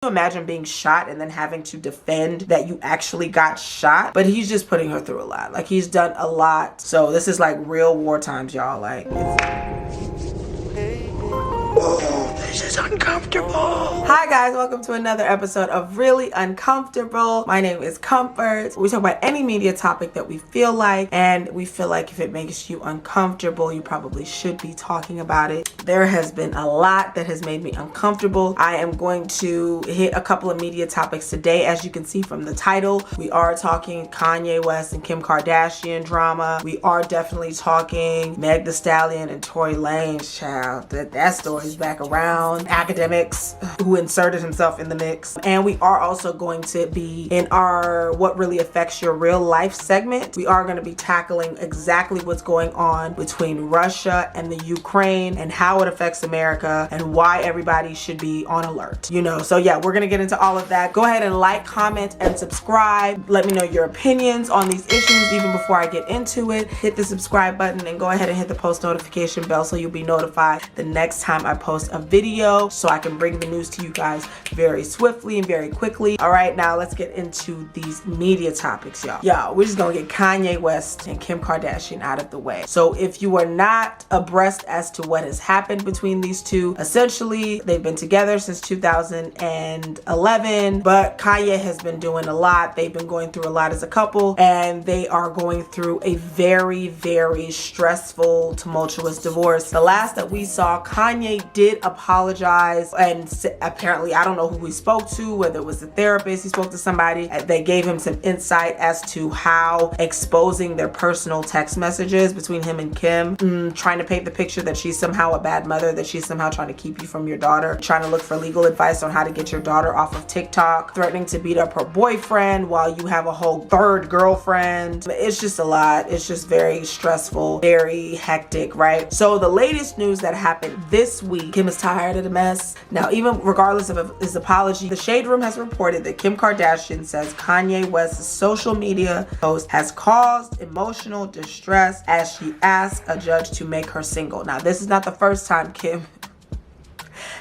Imagine being shot and then having to defend that you actually got shot. But he's just putting her through a lot. Like, he's done a lot. So this is like real war times, y'all. Like, oh, this is uncomfortable. Hi guys, welcome to another episode of Really Uncomfortable. My name is Comfort. We talk about any media topic that we feel like, and we feel like if it makes you uncomfortable, you probably should be talking about it. There has been a lot that has made me uncomfortable. I am going to hit a couple of media topics today. As you can see from the title, we are talking Kanye West and Kim Kardashian drama. We are definitely talking Meg Thee Stallion and Tory Lanez, child. That story's back around. Academics who inserted himself in the mix. And we are also going to be in our What Really Affects Your Real Life segment. We are going to be tackling exactly what's going on between Russia and the Ukraine and how it affects America and why everybody should be on alert. You know, so yeah, we're going to get into all of that. Go ahead and like, comment, and subscribe. Let me know your opinions on these issues even before I get into it. Hit the subscribe button and go ahead and hit the post notification bell so you'll be notified the next time I post a video, so I can bring the news to you guys very swiftly and very quickly. All right, now let's get into these media topics, y'all. Y'all, we're just gonna get Kanye West and Kim Kardashian out of the way. So if you are not abreast as to what has happened between these two, essentially they've been together since 2011, but Kanye has been doing a lot. They've been going through a lot as a couple, and they are going through a very, very stressful, tumultuous divorce. The last that we saw, Kanye did apologize, and apparently, I don't know who he spoke to, whether it was a therapist, he spoke to somebody. They gave him some insight as to how exposing their personal text messages between him and Kim, trying to paint the picture that she's somehow a bad mother, that she's somehow trying to keep you from your daughter, trying to look for legal advice on how to get your daughter off of TikTok, threatening to beat up her boyfriend while you have a whole third girlfriend. It's just a lot. It's just very stressful, very hectic, right? So the latest news that happened this week, Kim is tired of the mess. Now, even regardless of his apology, the Shade Room has reported that Kim Kardashian says Kanye West's social media post has caused emotional distress as she asked a judge to make her single. Now, this is not the first time Kim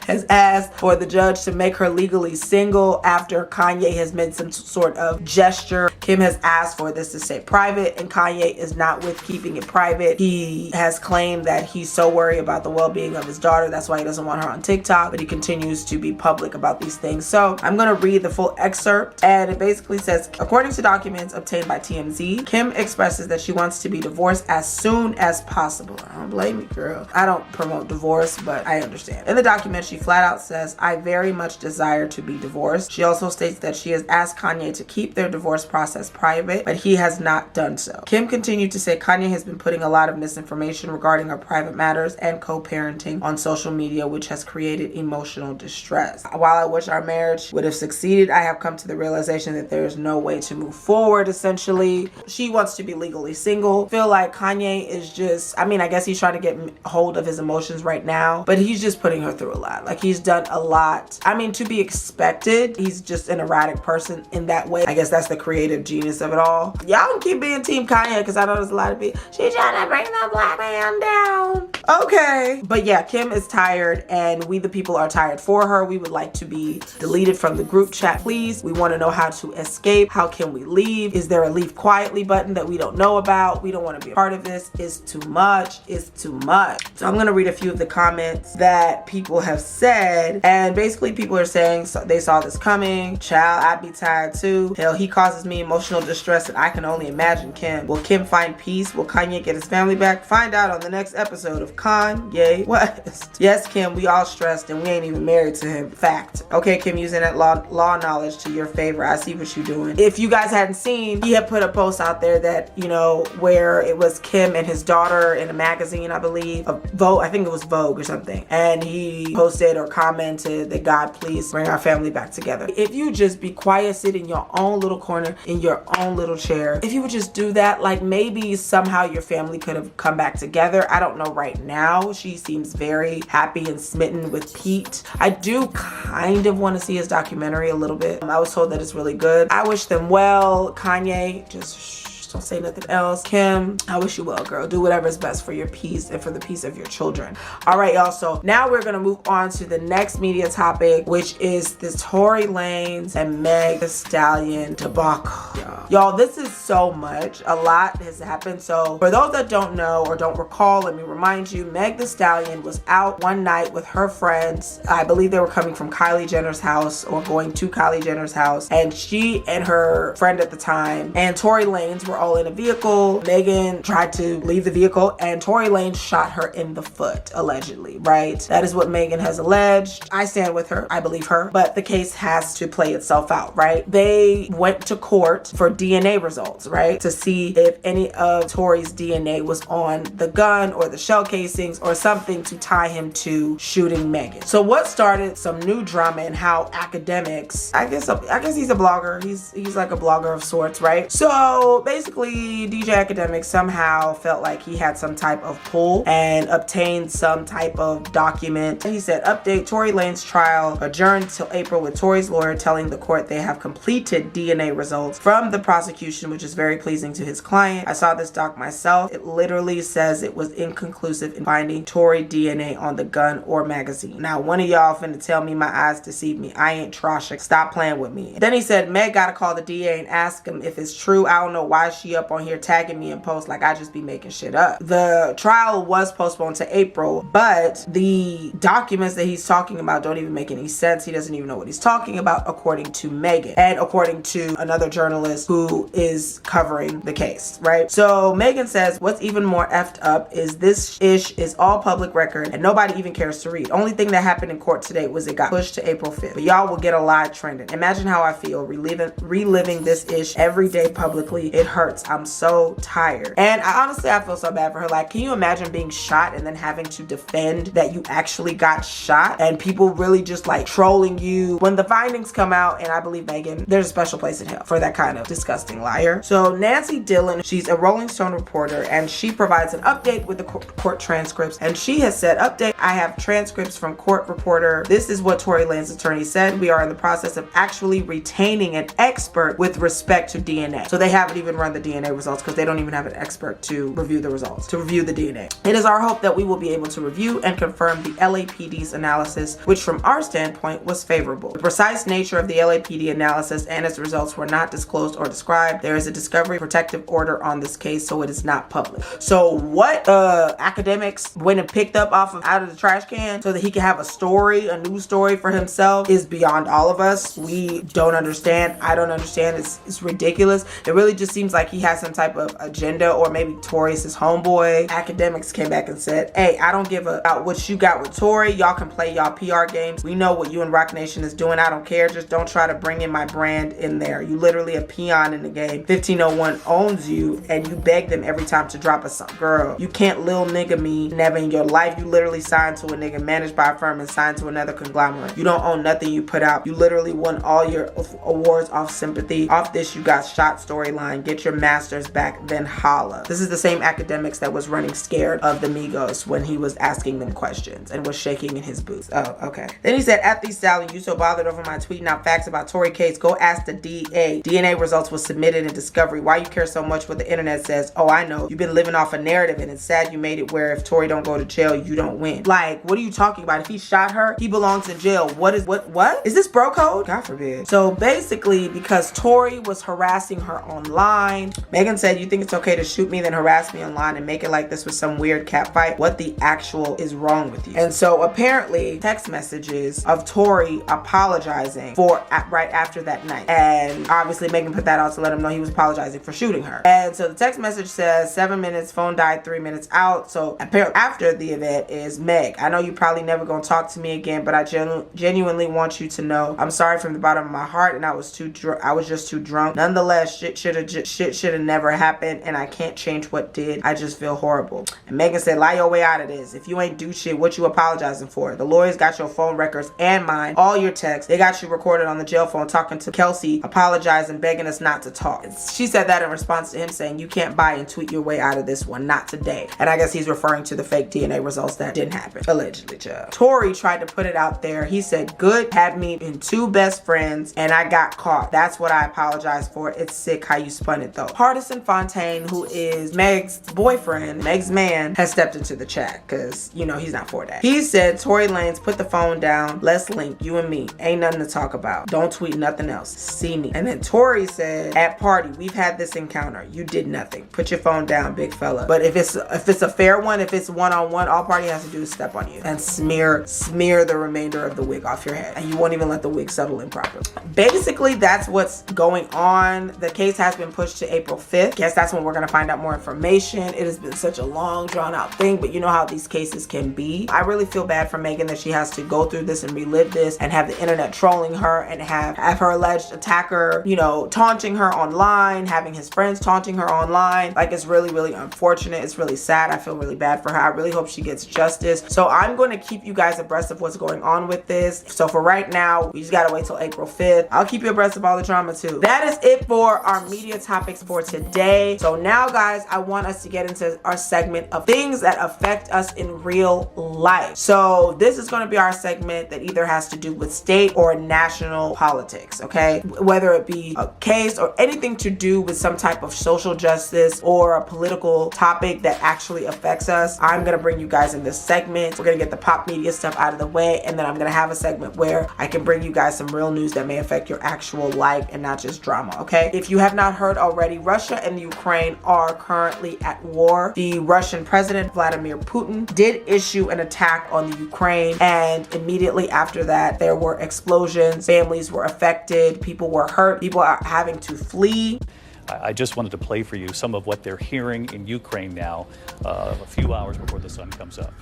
has asked for the judge to make her legally single after Kanye has made some sort of gesture. Kim has asked for this to stay private, and Kanye is not with keeping it private. He has claimed that he's so worried about the well-being of his daughter, that's why he doesn't want her on TikTok, but he continues to be public about these things. So I'm gonna read the full excerpt, and it basically says, according to documents obtained by TMZ, Kim expresses that she wants to be divorced as soon as possible. I don't blame you, girl. I don't promote divorce, but I understand. In the document, she flat out says, I very much desire to be divorced. She also states that she has asked Kanye to keep their divorce process private, but he has not done so. Kim continued to say Kanye has been putting a lot of misinformation regarding our private matters and co-parenting on social media, which has created emotional distress. While I wish our marriage would have succeeded, I have come to the realization that there is no way to move forward, essentially. She wants to be legally single. Feel like Kanye is just, I mean, I guess he's trying to get hold of his emotions right now, but he's just putting her through a lot. Like, he's done a lot. I mean, to be expected. He's just an erratic person in that way. I guess that's the creative genius of it all. Y'all can keep being Team Kanye, because I know there's a lot of people, she's trying to bring the black man down. Okay. But yeah, Kim is tired, and we the people are tired for her. We would like to be deleted from the group chat, please. We want to know how to escape. How can we leave? Is there a leave quietly button that we don't know about? We don't want to be a part of this. It's too much. It's too much. So I'm going to read a few of the comments that people have said, and basically people are saying they saw this coming. Child, I'd be tired too. Hell, he causes me emotional distress that I can only imagine. Kim, will Kim find peace? Will Kanye get his family back? Find out on the next episode of Kanye West. Yes, Kim, we all stressed and we ain't even married to him. Fact. Okay, Kim, using that law knowledge to your favor. I see what you're doing. If you guys hadn't seen, he had put a post out there that, you know, where it was Kim and his daughter in a magazine, I believe, Vogue, I think it was Vogue or something, and he posted or commented that God, please bring our family back together. If you just be quiet, sit in your own little corner, in your own little chair, if you would just do that, like maybe somehow your family could have come back together. I don't know right now. She seems very happy and smitten with Pete. I do kind of want to see his documentary a little bit. I was told that it's really good. I wish them well. Kanye, just Just don't say nothing else. Kim, I wish you well, girl. Do whatever is best for your peace and for the peace of your children. All right, y'all. So now we're gonna move on to the next media topic, which is the Tory Lanez and Meg Thee Stallion debacle. Y'all, this is so much. A lot has happened. So for those that don't know or don't recall, let me remind you, Meg Thee Stallion was out one night with her friends. I believe they were coming from Kylie Jenner's house or going to Kylie Jenner's house. And she and her friend at the time and Tory Lanez were all in a vehicle. Megan tried to leave the vehicle and Tory Lanez shot her in the foot, allegedly, right? That is what Megan has alleged. I stand with her. I believe her. But the case has to play itself out, right? They went to court for DNA results, right? To see if any of Tory's DNA was on the gun or the shell casings or something to tie him to shooting Megan. So what started some new drama and how academics, I guess he's a blogger. He's like a blogger of sorts, right? So basically DJ Academics somehow felt like he had some type of pull and obtained some type of document. He said, update, Tory Lanez trial adjourned till April with Tory's lawyer telling the court they have completed DNA results from the prosecution, which is very pleasing to his client. I saw this doc myself. It literally says it was inconclusive in finding Tory DNA on the gun or magazine. Now, one of y'all finna tell me my eyes deceived me. I ain't Trasha. Stop playing with me. Then he said, Meg gotta call the DA and ask him if it's true. I don't know why she up on here tagging me in posts like I just be making shit up. The trial was postponed to April, but the documents that he's talking about don't even make any sense. He doesn't even know what he's talking about, according to Megan and according to another journalist who is covering the case, right? So Megan says, what's even more effed up is this ish is all public record and nobody even cares to read. Only thing that happened in court today was it got pushed to April 5th. But y'all will get a live trending. Imagine how I feel reliving this ish every day publicly. It hurts. I'm so tired. And I feel so bad for her. Like, can you imagine being shot and then having to defend that you actually got shot and people really just like trolling you? When the findings come out, and I believe Megan, there's a special place in hell for that kind of disgusting liar. So Nancy Dillon, she's a Rolling Stone reporter, and she provides an update with the court transcripts. And she has said, update, I have transcripts from court reporter. This is what Tory Lanez's attorney said. We are in the process of actually retaining an expert with respect to DNA. So they haven't even run the DNA results because they don't even have an expert to review the results, to review the DNA. It is our hope that we will be able to review and confirm the LAPD's analysis, which from our standpoint was favorable. The precise nature of the LAPD analysis and its results were not disclosed or described. There is a discovery protective order on this case, so it is not public. So what academics went and picked up out of the trash can so that he could have a news story for himself is beyond all of us. We don't understand. I don't understand. It's ridiculous. It really just seems like he has some type of agenda, or maybe Tory's his homeboy. Academics came back and said, hey, I don't give about what you got with Tory. Y'all can play y'all PR games. We know what you and Rock Nation is doing. I don't care. Just don't try to bring in my brand in there. You literally a peon in the game. 1501 owns you and you beg them every time to drop a song. Girl, you can't lil nigga me never in your life. You literally signed to a nigga managed by a firm and signed to another conglomerate. You don't own nothing you put out. You literally won all your awards off sympathy. Off this you got shot storyline. Get your masters back, then holla. This is the same academics that was running scared of the Migos when he was asking them questions and was shaking in his boots. Oh, okay. Then he said, at the Stallion, you so bothered over my tweeting out facts about Tory case, go ask the DA. DNA results was submitted in discovery. Why you care so much what the internet says? Oh, I know. You've been living off a narrative and it's sad you made it where if Tory don't go to jail, you don't win. Like, what are you talking about? If he shot her, he belongs in jail. What? Is this bro code? God forbid. So basically, because Tory was harassing her online, Megan said, you think it's okay to shoot me then harass me online and make it like this was some weird cat fight? What the actual is wrong with you? And so apparently text messages of Tory apologizing for right after that night. And obviously Megan put that out to let him know he was apologizing for shooting her. And so the text message says 7 minutes, phone died 3 minutes out. So apparently after the event is Meg, I know you probably never gonna talk to me again, but I genuinely want you to know I'm sorry from the bottom of my heart and I was just too drunk. Nonetheless, shit should have never happened and I can't change what did. I just feel horrible. And Megan said, lie your way out of this. If you ain't do shit, what you apologizing for? The lawyers got your phone records and mine, all your texts. They got you recorded on the jail phone talking to Kelsey, apologizing, begging us not to talk. She said that in response to him saying, you can't buy and tweet your way out of this one, not today. And I guess he's referring to the fake DNA results that didn't happen. Allegedly, child. Tory tried to put it out there. He said, good, had me in 2 best friends and I got caught. That's what I apologize for. It's sick how you spun it though. though. Hardison Fontaine, who is Meg's boyfriend, Meg's man, has stepped into the chat because, you know, he's not for that. He said, Tory Lanez, put the phone down. Let's link, you and me. Ain't nothing to talk about. Don't tweet nothing else. See me. And then Tory said, at party, we've had this encounter. You did nothing. Put your phone down, big fella. But if it's a fair one, if it's one-on-one, all party has to do is step on you and smear the remainder of the wig off your head. And you won't even let the wig settle in properly. Basically, that's what's going on. The case has been pushed to April 5th. Guess that's when we're gonna find out more information. It has been such a long, drawn out thing, but you know how these cases can be. I really feel bad for Megan that she has to go through this and relive this and have the internet trolling her and have her alleged attacker, you know, taunting her online, having his friends taunting her online. Like, it's really, really unfortunate. It's really sad. I feel really bad for her. I really hope she gets justice. So I'm going to keep you guys abreast of what's going on with this. So for right now, we just gotta wait till April 5th. I'll keep you abreast of all the drama too. That is it for our media topics for today. So now, guys, I want us to get into our segment of things that affect us in real life. So this is going to be our segment that either has to do with state or national politics, okay? Whether it be a case or anything to do with some type of social justice or a political topic that actually affects us, I'm going to bring you guys in this segment. We're going to get the pop media stuff out of the way, and then I'm going to have a segment where I can bring you guys some real news that may affect your actual life and not just drama, okay? If you have not heard already, Russia and Ukraine are currently at war. The Russian president, Vladimir Putin, did issue an attack on the Ukraine, and immediately after that, there were explosions. Families were affected. People were hurt. People are having to flee. I just wanted to play for you some of what they're hearing in Ukraine now, a few hours before the sun comes up.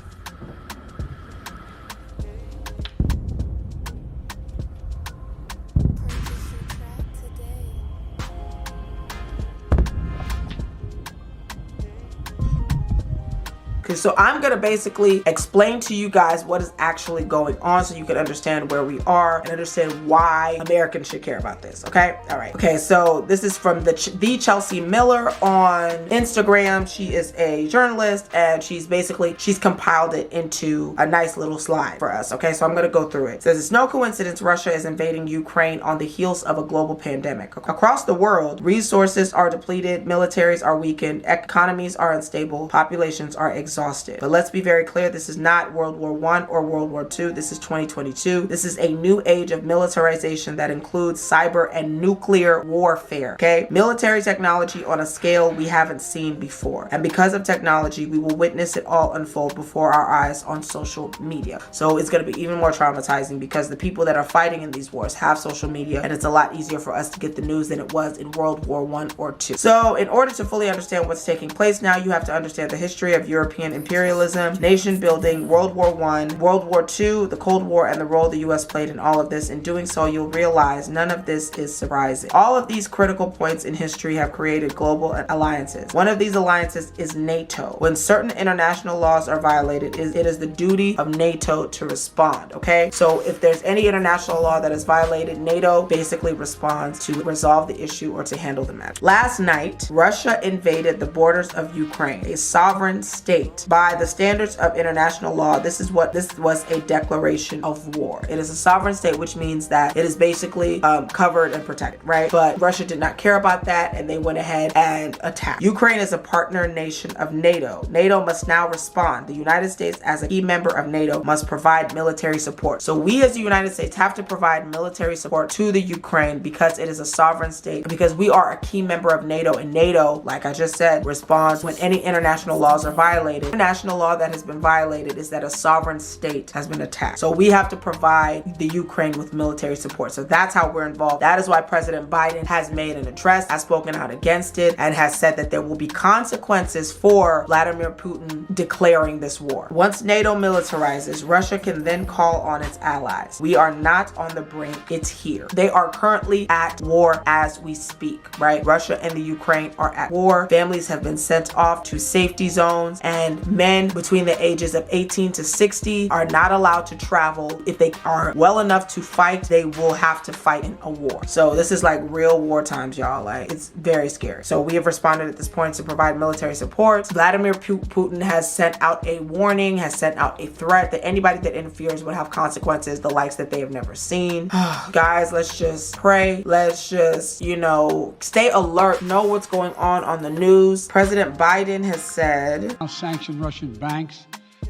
So I'm gonna basically explain to you guys what is actually going on so you can understand where we are and understand why Americans should care about this, okay? All right. Okay, so this is from the Chelsea Miller on Instagram. She is a journalist, and she's compiled it into a nice little slide for us, okay? So I'm gonna go through it. It says, it's no coincidence Russia is invading Ukraine on the heels of a global pandemic. Across the world, resources are depleted, militaries are weakened, economies are unstable, populations are exhausted. But let's be very clear, this is not World War I or World War II. This is 2022. This is a new age of militarization that includes cyber and nuclear warfare, okay? Military technology on a scale we haven't seen before. And because of technology, we will witness it all unfold before our eyes on social media. So it's going to be even more traumatizing because the people that are fighting in these wars have social media, and it's a lot easier for us to get the news than it was in World War I or II. So in order to fully understand what's taking place now, you have to understand the history of European imperialism, nation building, World War I, World War II, the Cold War, and the role the US played in all of this. In doing so, you'll realize none of this is surprising. All of these critical points in history have created global alliances. One of these alliances is NATO. When certain international laws are violated, it is the duty of NATO to respond, okay? So if there's any international law that is violated, NATO basically responds to resolve the issue or to handle the matter. Last night, Russia invaded the borders of Ukraine, a sovereign state. By the standards of international law, this was a declaration of war. It is a sovereign state, which means that it is basically covered and protected, right? But Russia did not care about that, and they went ahead and attacked. Ukraine is a partner nation of NATO. NATO must now respond. The United States, as a key member of NATO, must provide military support. So we as the United States have to provide military support to the Ukraine because it is a sovereign state, because we are a key member of NATO, and NATO, like I just said, responds when any international laws are violated. International law that has been violated is that a sovereign state has been attacked. So we have to provide the Ukraine with military support. So that's how we're involved. That is why President Biden has made an address, has spoken out against it, and has said that there will be consequences for Vladimir Putin declaring this war. Once NATO militarizes, Russia can then call on its allies. We are not on the brink, it's here. They are currently at war as we speak, right? Russia and the Ukraine are at war. Families have been sent off to safety zones, and and men between the ages of 18 to 60 are not allowed to travel. If they are well enough to fight, they will have to fight in a war. So this is like real war times, y'all. Like, it's very scary. So we have responded at this point to provide military support. Vladimir Putin has sent out a warning, has sent out a threat that anybody that interferes would have consequences, the likes that they have never seen. Guys, let's just pray. Let's just, you know, stay alert, know what's going on the news. President Biden has said, now sanction Russian banks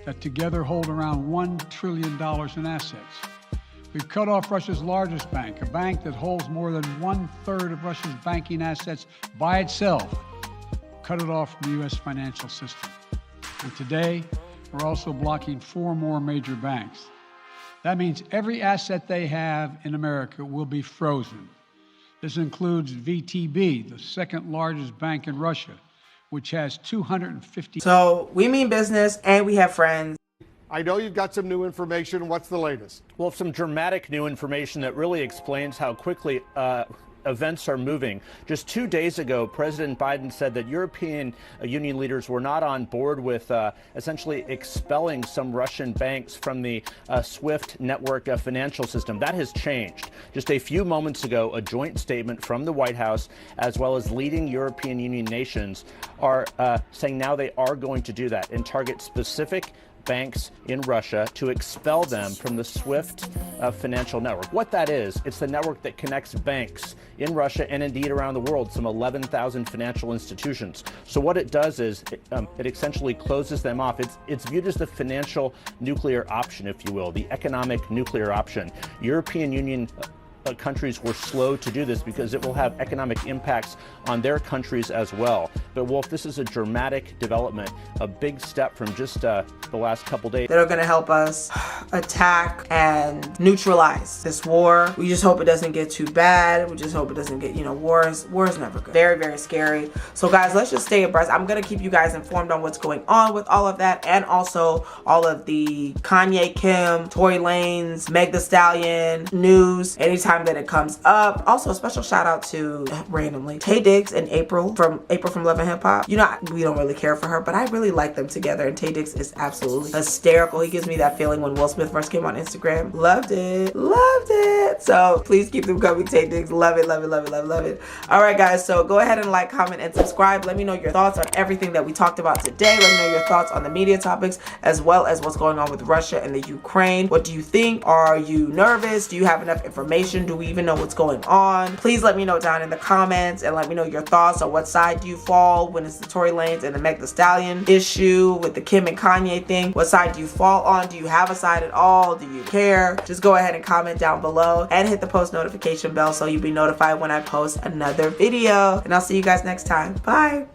that together hold around $1 trillion in assets. We've cut off Russia's largest bank, a bank that holds more than 1/3 of Russia's banking assets by itself. Cut it off from the U.S. financial system. And today, we're also blocking 4 more major banks. That means every asset they have in America will be frozen. This includes VTB, the second largest bank in Russia, which has 250. So we mean business and we have friends. I know you've got some new information. What's the latest? Well, some dramatic new information that really explains how quickly events are moving. Just 2 days ago, President Biden said that European Union leaders were not on board with essentially expelling some Russian banks from the SWIFT network financial system. That has changed. Just a few moments ago, a joint statement from the White House, as well as leading European Union nations, are saying now they are going to do that and target specific banks in Russia to expel them from the SWIFT financial network. What that is, it's the network that connects banks in Russia and indeed around the world, some 11,000 financial institutions. So what it does is it essentially closes them off. It's viewed as the financial nuclear option, if you will, the economic nuclear option. European Union countries were slow to do this because it will have economic impacts on their countries as well. But Wolf, this is a dramatic development, a big step from just the last couple days. That are going to help us attack and neutralize this war. We just hope it doesn't get too bad. We just hope it doesn't get, you know, war is never good. Very, very scary. So guys, let's just stay abreast. I'm going to keep you guys informed on what's going on with all of that, and also all of the Kanye, Kim, Tory Lanez, Meg the Stallion news anytime that it comes up. Also, a special shout out to, randomly, Tay Diggs and April from Love and Hip Hop. You know, we don't really care for her, but I really like them together, and Tay Diggs is absolutely hysterical. He gives me that feeling when Will Smith first came on Instagram. Loved it. Loved it. So please keep them coming, Tay Diggs. Love it, love it, love it, love it, love it. All right, guys. So go ahead and like, comment, and subscribe. Let me know your thoughts on everything that we talked about today. Let me know your thoughts on the media topics, as well as what's going on with Russia and the Ukraine. What do you think? Are you nervous? Do you have enough information? Do we even know what's going on? Please let me know down in the comments, and let me know your thoughts on what side do you fall when it's the Tory Lanez and the Meg the Stallion issue with the Kim and Kanye thing. What side do you fall on? Do you have a side at all? Do you care? Just go ahead and comment down below and hit the post notification bell so you'll be notified when I post another video. And I'll see you guys next time. Bye.